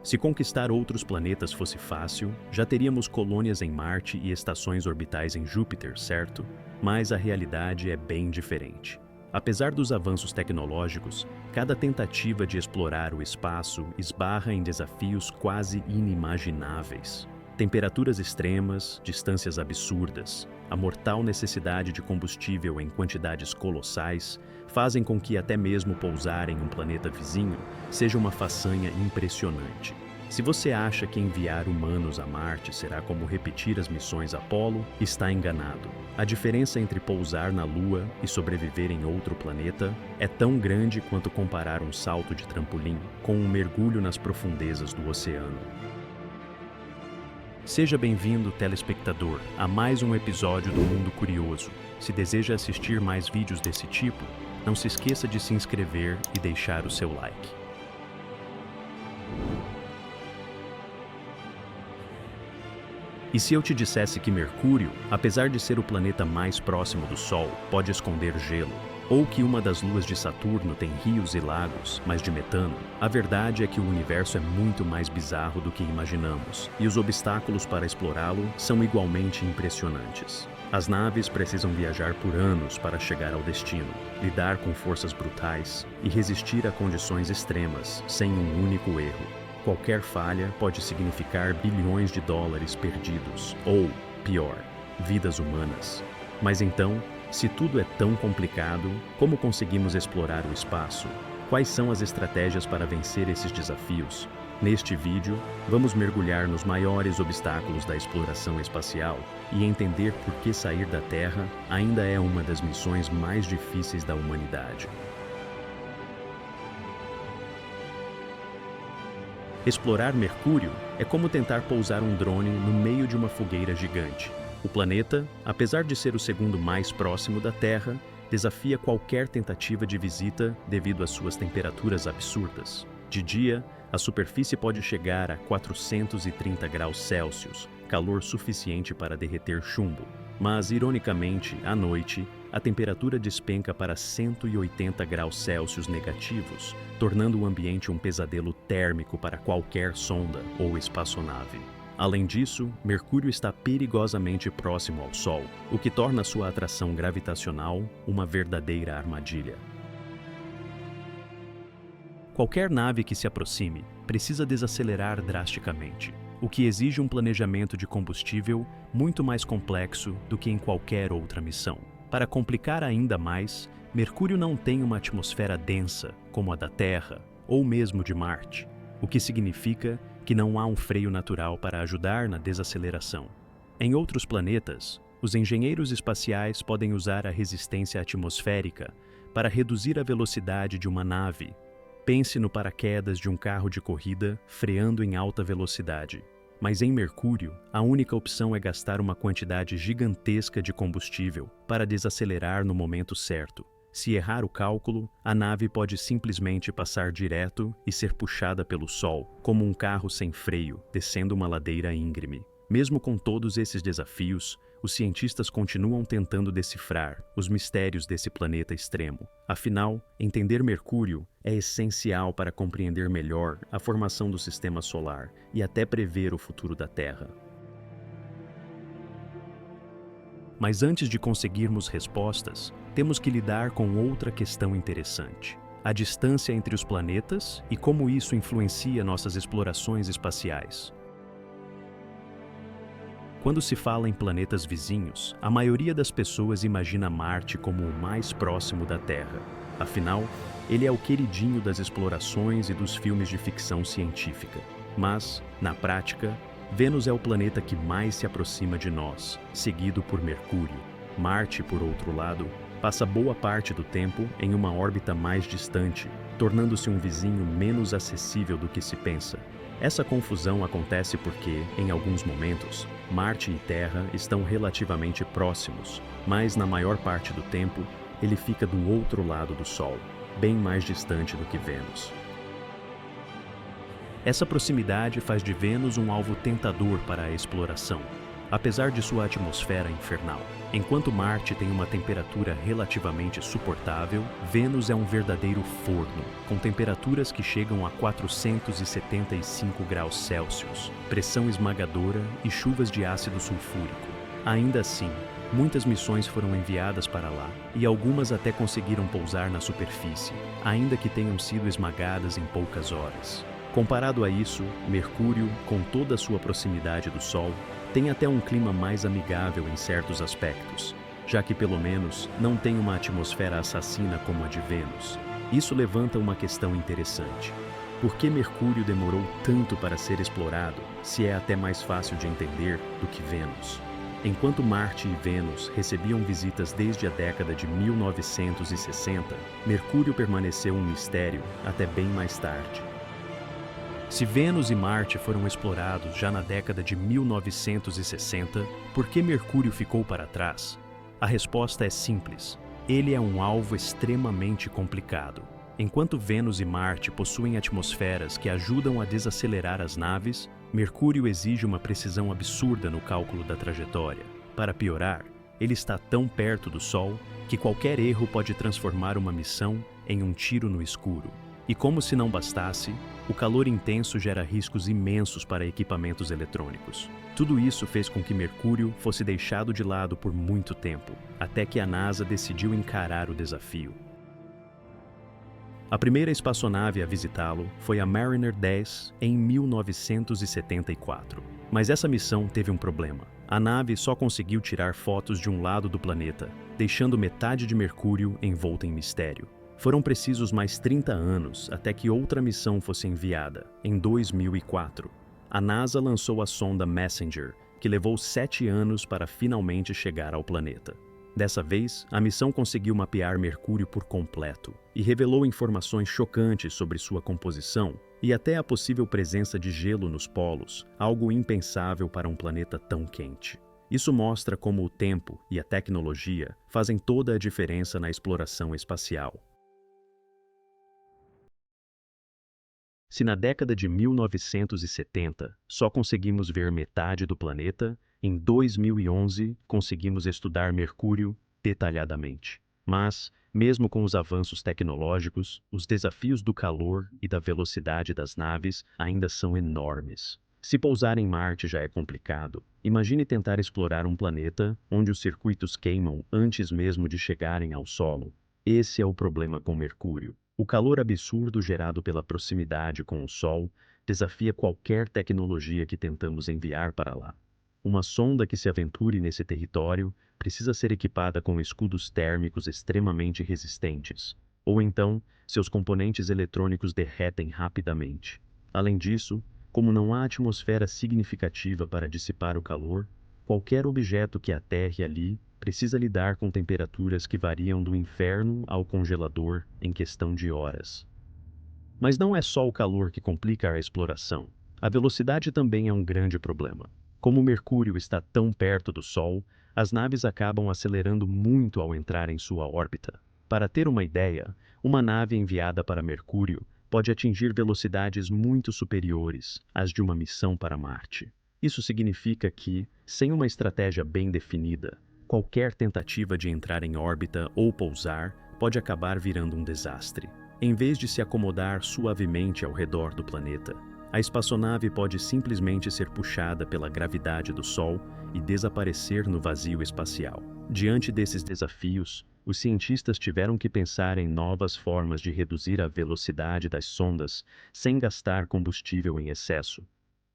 Se conquistar outros planetas fosse fácil, já teríamos colônias em Marte e estações orbitais em Júpiter, certo? Mas a realidade é bem diferente. Apesar dos avanços tecnológicos, cada tentativa de explorar o espaço esbarra em desafios quase inimagináveis. Temperaturas extremas, distâncias absurdas, a mortal necessidade de combustível em quantidades colossais fazem com que até mesmo pousar em um planeta vizinho seja uma façanha impressionante. Se você acha que enviar humanos a Marte será como repetir as missões Apollo, está enganado. A diferença entre pousar na Lua e sobreviver em outro planeta é tão grande quanto comparar um salto de trampolim com um mergulho nas profundezas do oceano. Seja bem-vindo, telespectador, a mais um episódio do Mundo Curioso. Se deseja assistir mais vídeos desse tipo, não se esqueça de se inscrever e deixar o seu like. E se eu te dissesse que Mercúrio, apesar de ser o planeta mais próximo do Sol, pode esconder gelo? Ou que uma das luas de Saturno tem rios e lagos, mas de metano? A verdade é que o universo é muito mais bizarro do que imaginamos, e os obstáculos para explorá-lo são igualmente impressionantes. As naves precisam viajar por anos para chegar ao destino, lidar com forças brutais e resistir a condições extremas, sem um único erro. Qualquer falha pode significar bilhões de dólares perdidos, ou, pior, vidas humanas. Mas então, se tudo é tão complicado, como conseguimos explorar o espaço? Quais são as estratégias para vencer esses desafios? Neste vídeo, vamos mergulhar nos maiores obstáculos da exploração espacial e entender por que sair da Terra ainda é uma das missões mais difíceis da humanidade. Explorar Mercúrio é como tentar pousar um drone no meio de uma fogueira gigante. O planeta, apesar de ser o segundo mais próximo da Terra, desafia qualquer tentativa de visita devido às suas temperaturas absurdas. De dia, a superfície pode chegar a 430 graus Celsius, calor suficiente para derreter chumbo. Mas, ironicamente, à noite, a temperatura despenca para 180 graus Celsius negativos, tornando o ambiente um pesadelo térmico para qualquer sonda ou espaçonave. Além disso, Mercúrio está perigosamente próximo ao Sol, o que torna sua atração gravitacional uma verdadeira armadilha. Qualquer nave que se aproxime precisa desacelerar drasticamente, o que exige um planejamento de combustível muito mais complexo do que em qualquer outra missão. Para complicar ainda mais, Mercúrio não tem uma atmosfera densa, como a da Terra, ou mesmo de Marte, o que significa que não há um freio natural para ajudar na desaceleração. Em outros planetas, os engenheiros espaciais podem usar a resistência atmosférica para reduzir a velocidade de uma nave. Pense no paraquedas de um carro de corrida freando em alta velocidade. Mas em Mercúrio, a única opção é gastar uma quantidade gigantesca de combustível para desacelerar no momento certo. Se errar o cálculo, a nave pode simplesmente passar direto e ser puxada pelo Sol, como um carro sem freio, descendo uma ladeira íngreme. Mesmo com todos esses desafios, os cientistas continuam tentando decifrar os mistérios desse planeta extremo. Afinal, entender Mercúrio é essencial para compreender melhor a formação do sistema solar e até prever o futuro da Terra. Mas antes de conseguirmos respostas, temos que lidar com outra questão interessante: a distância entre os planetas e como isso influencia nossas explorações espaciais. Quando se fala em planetas vizinhos, a maioria das pessoas imagina Marte como o mais próximo da Terra. Afinal, ele é o queridinho das explorações e dos filmes de ficção científica. Mas, na prática, Vênus é o planeta que mais se aproxima de nós, seguido por Mercúrio. Marte, por outro lado, passa boa parte do tempo em uma órbita mais distante, tornando-se um vizinho menos acessível do que se pensa. Essa confusão acontece porque, em alguns momentos, Marte e Terra estão relativamente próximos, mas na maior parte do tempo, ele fica do outro lado do Sol, bem mais distante do que Vênus. Essa proximidade faz de Vênus um alvo tentador para a exploração. apesar de sua atmosfera infernal. Enquanto Marte tem uma temperatura relativamente suportável, Vênus é um verdadeiro forno, com temperaturas que chegam a 475 graus Celsius, pressão esmagadora e chuvas de ácido sulfúrico. Ainda assim, muitas missões foram enviadas para lá e algumas até conseguiram pousar na superfície, ainda que tenham sido esmagadas em poucas horas. Comparado a isso, Mercúrio, com toda a sua proximidade do Sol, tem até um clima mais amigável em certos aspectos, já que pelo menos não tem uma atmosfera assassina como a de Vênus. Isso levanta uma questão interessante. Por que Mercúrio demorou tanto para ser explorado, se é até mais fácil de entender do que Vênus? Enquanto Marte e Vênus recebiam visitas desde a década de 1960, Mercúrio permaneceu um mistério até bem mais tarde. Se Vênus e Marte foram explorados já na década de 1960, por que Mercúrio ficou para trás? A resposta é simples. Ele é um alvo extremamente complicado. Enquanto Vênus e Marte possuem atmosferas que ajudam a desacelerar as naves, Mercúrio exige uma precisão absurda no cálculo da trajetória. Para piorar, ele está tão perto do Sol que qualquer erro pode transformar uma missão em um tiro no escuro. E como se não bastasse, o calor intenso gera riscos imensos para equipamentos eletrônicos. Tudo isso fez com que Mercúrio fosse deixado de lado por muito tempo, até que a NASA decidiu encarar o desafio. A primeira espaçonave a visitá-lo foi a Mariner 10 em 1974. Mas essa missão teve um problema. A nave só conseguiu tirar fotos de um lado do planeta, deixando metade de Mercúrio envolta em mistério. Foram precisos mais 30 anos até que outra missão fosse enviada, em 2004. A NASA lançou a sonda Messenger, que levou 7 anos para finalmente chegar ao planeta. Dessa vez, a missão conseguiu mapear Mercúrio por completo e revelou informações chocantes sobre sua composição e até a possível presença de gelo nos polos, algo impensável para um planeta tão quente. Isso mostra como o tempo e a tecnologia fazem toda a diferença na exploração espacial. Se na década de 1970 só conseguimos ver metade do planeta, em 2011 conseguimos estudar Mercúrio detalhadamente. Mas, mesmo com os avanços tecnológicos, os desafios do calor e da velocidade das naves ainda são enormes. Se pousar em Marte já é complicado, imagine tentar explorar um planeta onde os circuitos queimam antes mesmo de chegarem ao solo. Esse é o problema com Mercúrio. O calor absurdo gerado pela proximidade com o Sol desafia qualquer tecnologia que tentamos enviar para lá. Uma sonda que se aventure nesse território precisa ser equipada com escudos térmicos extremamente resistentes, ou então seus componentes eletrônicos derretem rapidamente. Além disso, como não há atmosfera significativa para dissipar o calor, qualquer objeto que aterre ali precisa lidar com temperaturas que variam do inferno ao congelador em questão de horas. Mas não é só o calor que complica a exploração. A velocidade também é um grande problema. Como Mercúrio está tão perto do Sol, as naves acabam acelerando muito ao entrar em sua órbita. Para ter uma ideia, uma nave enviada para Mercúrio pode atingir velocidades muito superiores às de uma missão para Marte. Isso significa que, sem uma estratégia bem definida, qualquer tentativa de entrar em órbita ou pousar pode acabar virando um desastre. Em vez de se acomodar suavemente ao redor do planeta, a espaçonave pode simplesmente ser puxada pela gravidade do Sol e desaparecer no vazio espacial. Diante desses desafios, os cientistas tiveram que pensar em novas formas de reduzir a velocidade das sondas sem gastar combustível em excesso.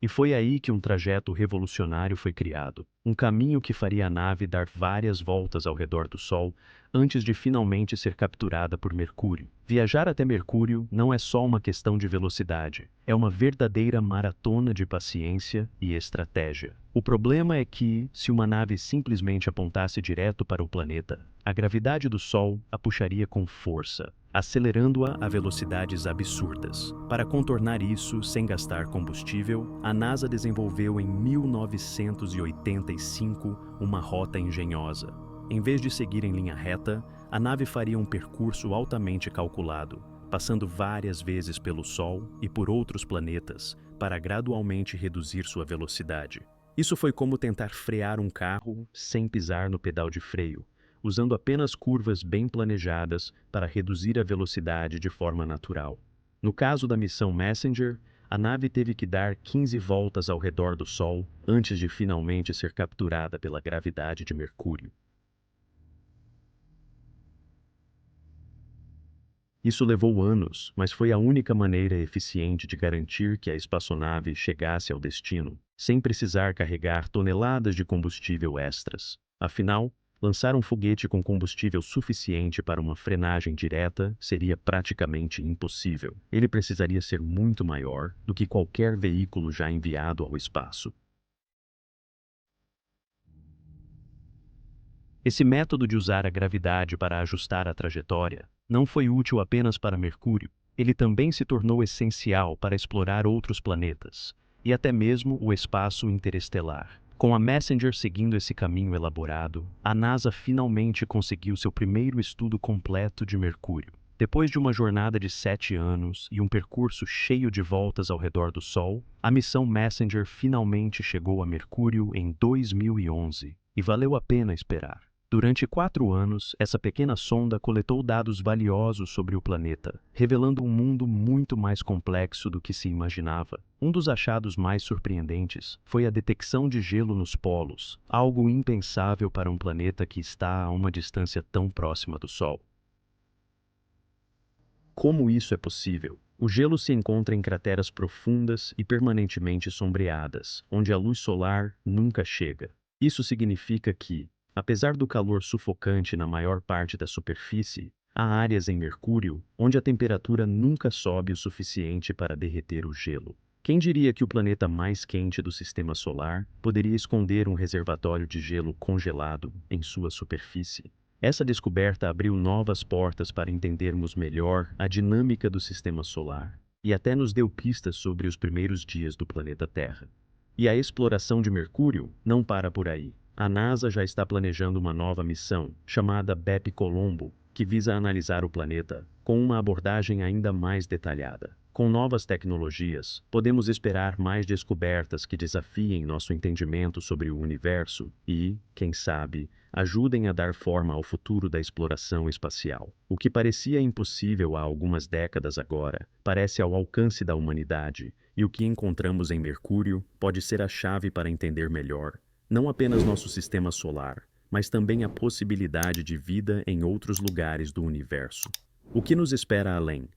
E foi aí que um trajeto revolucionário foi criado, um caminho que faria a nave dar várias voltas ao redor do Sol antes de finalmente ser capturada por Mercúrio. Viajar até Mercúrio não é só uma questão de velocidade, é uma verdadeira maratona de paciência e estratégia. O problema é que, se uma nave simplesmente apontasse direto para o planeta, a gravidade do Sol a puxaria com força, acelerando-a a velocidades absurdas. Para contornar isso sem gastar combustível, a NASA desenvolveu em 1985 uma rota engenhosa. Em vez de seguir em linha reta, a nave faria um percurso altamente calculado, passando várias vezes pelo Sol e por outros planetas, para gradualmente reduzir sua velocidade. Isso foi como tentar frear um carro sem pisar no pedal de freio, usando apenas curvas bem planejadas para reduzir a velocidade de forma natural. No caso da missão Messenger, a nave teve que dar 15 voltas ao redor do Sol antes de finalmente ser capturada pela gravidade de Mercúrio. Isso levou anos, mas foi a única maneira eficiente de garantir que a espaçonave chegasse ao destino, sem precisar carregar toneladas de combustível extras. Afinal, lançar um foguete com combustível suficiente para uma frenagem direta seria praticamente impossível. Ele precisaria ser muito maior do que qualquer veículo já enviado ao espaço. Esse método de usar a gravidade para ajustar a trajetória não foi útil apenas para Mercúrio, ele também se tornou essencial para explorar outros planetas, e até mesmo o espaço interestelar. Com a Messenger seguindo esse caminho elaborado, a NASA finalmente conseguiu seu primeiro estudo completo de Mercúrio. Depois de uma jornada de 7 anos e um percurso cheio de voltas ao redor do Sol, a missão Messenger finalmente chegou a Mercúrio em 2011, e valeu a pena esperar. Durante 4 anos, essa pequena sonda coletou dados valiosos sobre o planeta, revelando um mundo muito mais complexo do que se imaginava. Um dos achados mais surpreendentes foi a detecção de gelo nos polos, algo impensável para um planeta que está a uma distância tão próxima do Sol. Como isso é possível? O gelo se encontra em crateras profundas e permanentemente sombreadas, onde a luz solar nunca chega. Isso significa que, apesar do calor sufocante na maior parte da superfície, há áreas em Mercúrio onde a temperatura nunca sobe o suficiente para derreter o gelo. Quem diria que o planeta mais quente do Sistema Solar poderia esconder um reservatório de gelo congelado em sua superfície? Essa descoberta abriu novas portas para entendermos melhor a dinâmica do Sistema Solar e até nos deu pistas sobre os primeiros dias do planeta Terra. E a exploração de Mercúrio não para por aí. A NASA já está planejando uma nova missão, chamada BEP-Colombo, que visa analisar o planeta com uma abordagem ainda mais detalhada. Com novas tecnologias, podemos esperar mais descobertas que desafiem nosso entendimento sobre o universo e, quem sabe, ajudem a dar forma ao futuro da exploração espacial. O que parecia impossível há algumas décadas agora, parece ao alcance da humanidade, e o que encontramos em Mercúrio pode ser a chave para entender melhor não apenas nosso sistema solar, mas também a possibilidade de vida em outros lugares do universo. O que nos espera além?